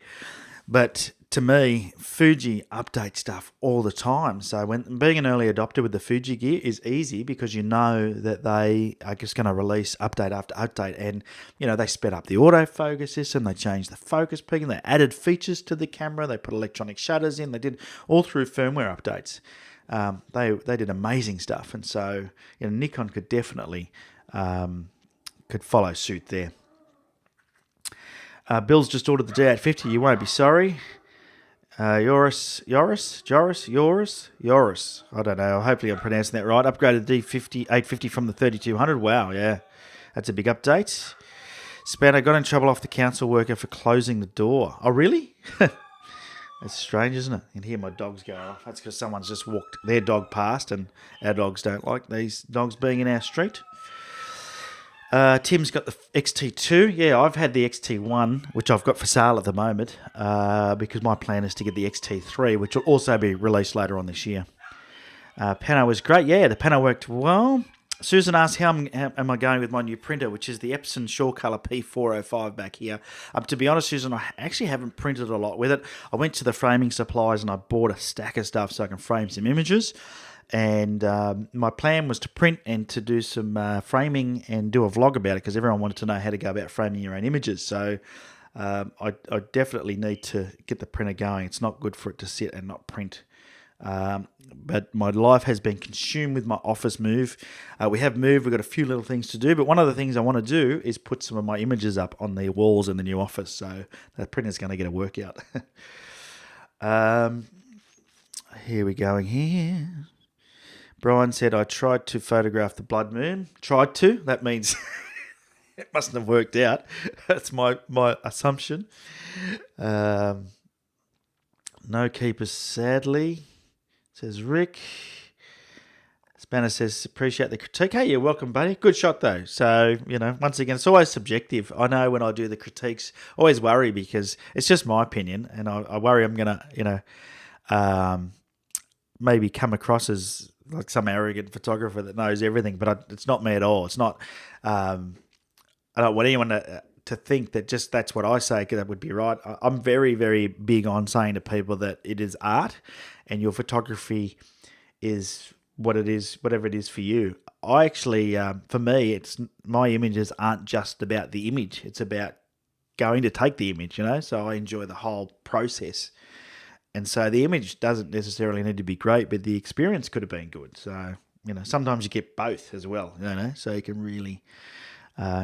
But to me, Fuji updates stuff all the time. So when being an early adopter with the Fuji gear is easy because you know that they are just going to release update after update. And, they sped up the autofocus system, they changed the focus peaking, they added features to the camera, they put electronic shutters in, they did all through firmware updates. They did amazing stuff. And so Nikon could definitely could follow suit there. Bill's just ordered the D850. You won't be sorry. Yoris. I don't know. Hopefully I'm pronouncing that right. Upgraded D850 from the 3200. Wow, yeah. That's a big update. Spanner got in trouble off the council worker for closing the door. Oh, really? That's strange, isn't it? You can hear my dogs going off. That's because someone's just walked their dog past, and our dogs don't like these dogs being in our street. Tim's got the XT2. Yeah, I've had the XT1, which I've got for sale at the moment, because my plan is to get the XT3, which will also be released later on this year. Pano was great. Yeah, the Pano worked well. Susan asked, how am I going with my new printer, which is the Epson Shore Color P405 back here. To be honest, Susan, I actually haven't printed a lot with it. I went to the framing supplies and I bought a stack of stuff so I can frame some images. And my plan was to print and to do some framing and do a vlog about it because everyone wanted to know how to go about framing your own images. So I definitely need to get the printer going. It's not good for it to sit and not print. But my life has been consumed with my office move. We have moved. We've got a few little things to do. But one of the things I want to do is put some of my images up on the walls in the new office. So the printer's going to get a workout. Here we go here. Brian said, I tried to photograph the blood moon. Tried to? That means it mustn't have worked out. That's my assumption. No keepers, sadly, says Rick. Spanner says, appreciate the critique. Hey, you're welcome, buddy. Good shot, though. So, once again, it's always subjective. I know when I do the critiques, I always worry because it's just my opinion, and I worry I'm going to, maybe come across as like some arrogant photographer that knows everything, but it's not me at all. It's not. I don't want anyone to think that just that's what I say that would be right. I'm very, very big on saying to people that it is art, and your photography is what it is, whatever it is for you. I actually, for me, it's my images aren't just about the image. It's about going to take the image. So I enjoy the whole process. And so the image doesn't necessarily need to be great, but the experience could have been good. So, sometimes you get both as well, so you can really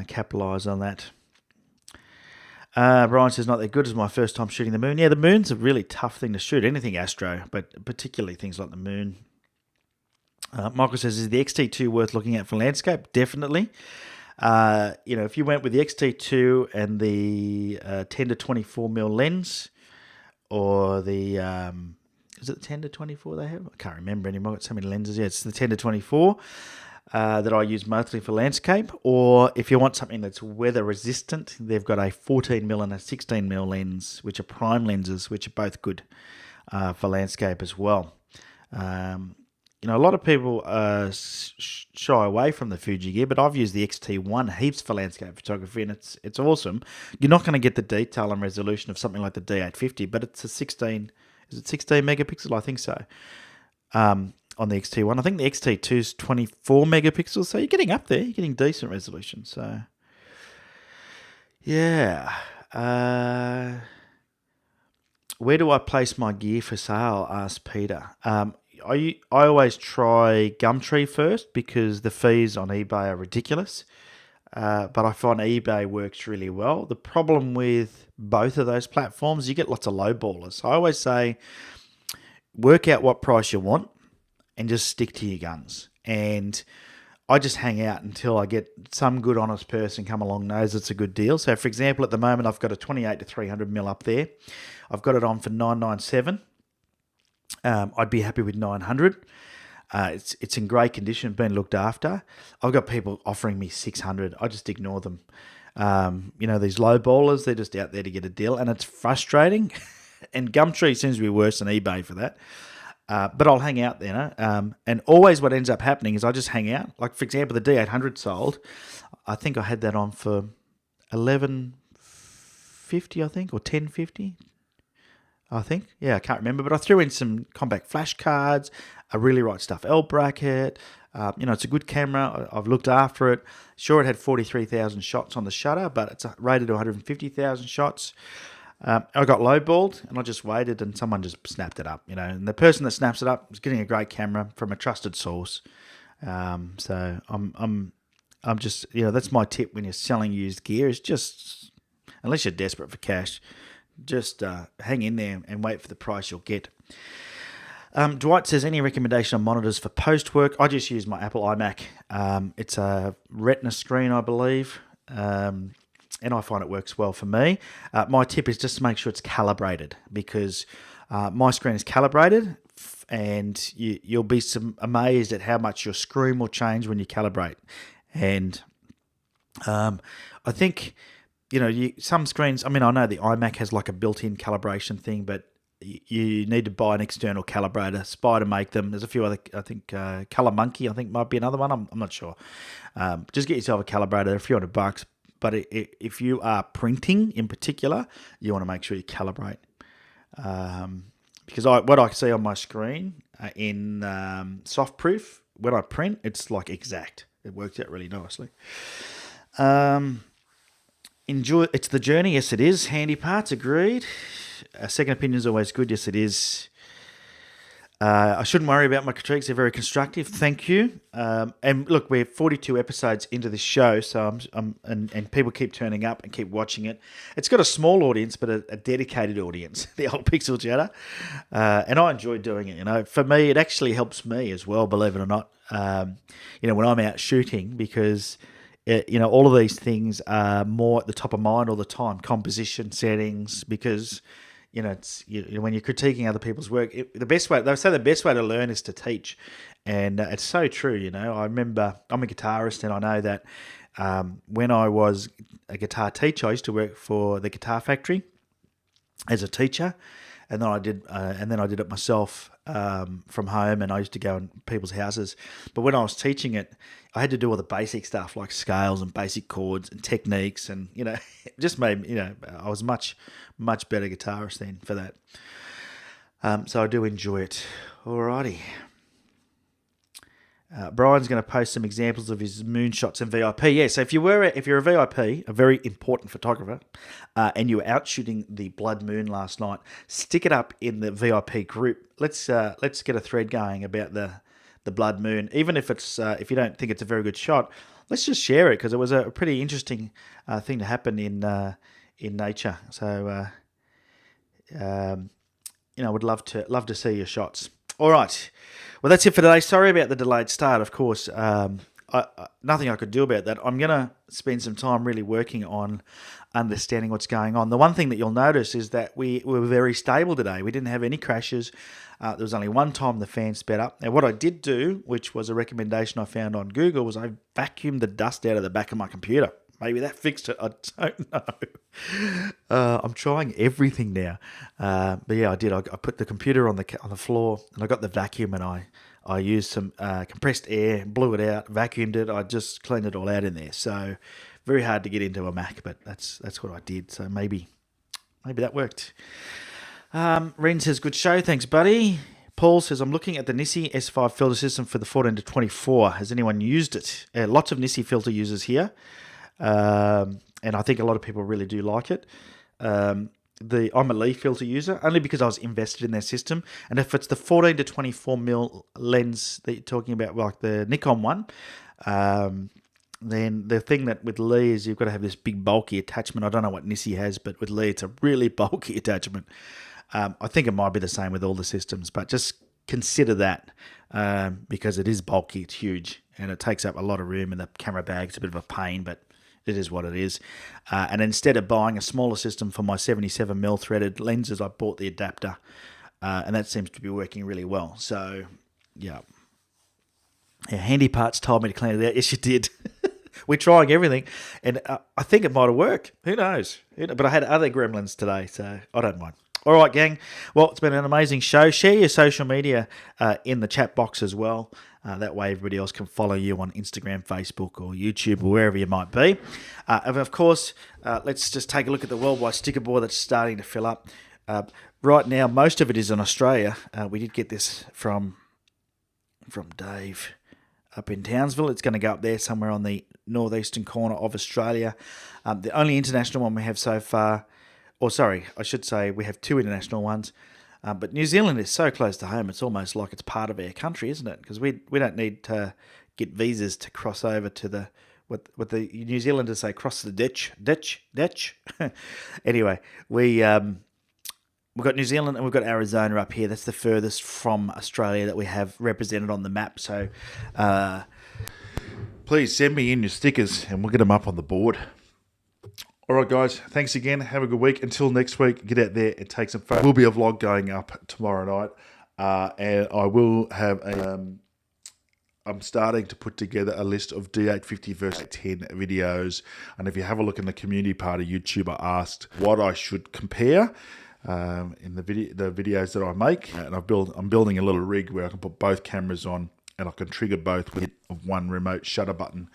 capitalise on that. Brian says, not that good as my first time shooting the moon. Yeah, the moon's a really tough thing to shoot, anything astro, but particularly things like the moon. Michael says, is the XT2 worth looking at for landscape? Definitely. If you went with the XT2 and the 10 to 24mm lens, or the, is it the 10 to 24 they have? I can't remember anymore. I've got so many lenses. Yeah, it's the 10 to 24 that I use mostly for landscape. Or if you want something that's weather resistant, they've got a 14mm and a 16mm lens, which are prime lenses, which are both good for landscape as well. A lot of people shy away from the Fuji gear, but I've used the XT1 heaps for landscape photography, and it's awesome. You're not going to get the detail and resolution of something like the D850, but it's a 16 megapixel? I think so. On the XT1. I think the XT2 is 24 megapixels, so you're getting up there. You're getting decent resolution. So, yeah. Where do I place my gear for sale? Asked Peter. I always try Gumtree first because the fees on eBay are ridiculous. But I find eBay works really well. The problem with both of those platforms, you get lots of lowballers. So I always say, work out what price you want and just stick to your guns. And I just hang out until I get some good honest person come along knows it's a good deal. So for example, at the moment, I've got a 28 to 300mm up there. I've got it on for $997. I'd be happy with 900. It's in great condition, been looked after. I've got people offering me 600. I just ignore them. These low ballers, they're just out there to get a deal, and it's frustrating. And Gumtree seems to be worse than eBay for that. But I'll hang out there, and always what ends up happening is I just hang out. Like, for example, the D800 sold. I think I had that on for $11.50, I think, or $10.50. I think. Yeah, I can't remember, but I threw in some compact flash cards, a Really Right Stuff L bracket. It's a good camera. I've looked after it. Sure, it had 43,000 shots on the shutter, but it's rated to 150,000 shots. I got lowballed, and I just waited, and someone just snapped it up, And the person that snaps it up is getting a great camera from a trusted source. So I'm just, that's my tip when you're selling used gear, is just, unless you're desperate for cash, just hang in there and wait for the price you'll get. Dwight says, any recommendation on monitors for post-work? I just use my Apple iMac. It's a Retina screen, I believe, and I find it works well for me. My tip is just to make sure it's calibrated, because my screen is calibrated, and you'll be amazed at how much your screen will change when you calibrate. And I think, some screens, I know the iMac has like a built-in calibration thing, but you need to buy an external calibrator. Spider make them. There's a few other, I think, Color Monkey, I think, might be another one. I'm not sure. Just get yourself a calibrator. They're a few $100. But if you are printing in particular, you want to make sure you calibrate. Because what I see on my screen in Softproof, when I print, it's like exact. It works out really nicely. Enjoy. It's the journey. Yes, it is. Handy parts. Agreed. A second opinion is always good. Yes, it is. I shouldn't worry about my critiques. They're very constructive. Thank you. And look, we're 42 episodes into this show, so and people keep turning up and keep watching it. It's got a small audience, but a dedicated audience. The old Pixel Chatter, and I enjoy doing it. For me, it actually helps me as well. Believe it or not. When I'm out shooting, because all of these things are more at the top of mind all the time. Composition settings, because it's when you're critiquing other people's work, they say the best way to learn is to teach, and it's so true. I remember, I'm a guitarist, and I know that when I was a guitar teacher, I used to work for the Guitar Factory as a teacher, and then I did it myself from home, and I used to go in people's houses. But when I was teaching it, I had to do all the basic stuff like scales and basic chords and techniques, and it just made I was much better guitarist then for that. So I do enjoy it. Alrighty. Brian's going to post some examples of his moonshots and VIP. Yeah, so if you're a VIP, a very important photographer, and you were out shooting the blood moon last night, stick it up in the VIP group. Let's get a thread going about the blood moon. Even if it's if you don't think it's a very good shot, let's just share it, because it was a pretty interesting thing to happen in nature. So I would love to see your shots. All right. Well, that's it for today. Sorry about the delayed start, of course. Nothing I could do about that. I'm going to spend some time really working on understanding what's going on. The one thing that you'll notice is that we were very stable today. We didn't have any crashes. There was only one time the fan sped up. Now, what I did do, which was a recommendation I found on Google, was I vacuumed the dust out of the back of my computer. Maybe that fixed it. I don't know. I'm trying everything now. But yeah, I did. I put the computer on the floor, and I got the vacuum, and I used some compressed air, blew it out, vacuumed it. I just cleaned it all out in there. So very hard to get into a Mac, but that's what I did. So maybe that worked. Ren says, good show. Thanks, buddy. Paul says, I'm looking at the Nissi S5 filter system for the 14 to 24. Has anyone used it? Lots of Nissi filter users here. And I think a lot of people really do like it. I'm a Lee filter user, only because I was invested in their system. And if it's the 14 to 24mm lens that you're talking about, like the Nikon one, then the thing that with Lee is you've got to have this big bulky attachment. I don't know what Nissi has, but with Lee it's a really bulky attachment. I think it might be the same with all the systems, but just consider that because it is bulky, it's huge, and it takes up a lot of room, and the camera bag's a bit of a pain, but it is what it is. And instead of buying a smaller system for my 77mm threaded lenses, I bought the adapter, and that seems to be working really well. So, yeah. Handy Parts told me to clean it out. Yes, you did. We're trying everything, and I think it might have worked. Who knows? But I had other gremlins today, so I don't mind. All right, gang. Well, it's been an amazing show. Share your social media in the chat box as well. That way everybody else can follow you on Instagram, Facebook, or YouTube, or wherever you might be. And of course, let's just take a look at the worldwide sticker board that's starting to fill up. Right now, most of it is in Australia. We did get this from Dave up in Townsville. It's going to go up there somewhere on the northeastern corner of Australia. The only international one we have so far, or sorry, I should say we have 2 international ones. But New Zealand is so close to home, it's almost like it's part of our country, isn't it? Because we don't need to get visas to cross over to the, what the New Zealanders say, cross the ditch. Anyway, we've got New Zealand and we've got Arizona up here. That's the furthest from Australia that we have represented on the map. So please send me in your stickers and we'll get them up on the board. All right, guys. Thanks again. Have a good week. Until next week, get out there and take some photos. There will be a vlog going up tomorrow night. And I will have I'm starting to put together a list of D850 versus 10 videos. And if you have a look in the community part of YouTube, I asked what I should compare in the videos that I make. And I'm building a little rig where I can put both cameras on and I can trigger both with one remote shutter button.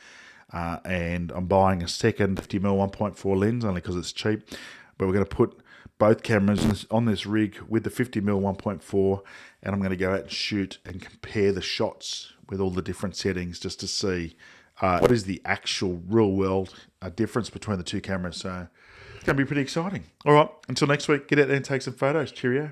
And I'm buying a second 50mm 1.4 lens only because it's cheap. But we're going to put both cameras on this rig with the 50mm 1.4 and I'm going to go out and shoot and compare the shots with all the different settings just to see what is the actual real world difference between the 2 cameras. So it's going to be pretty exciting. All right, until next week, get out there and take some photos. Cheerio.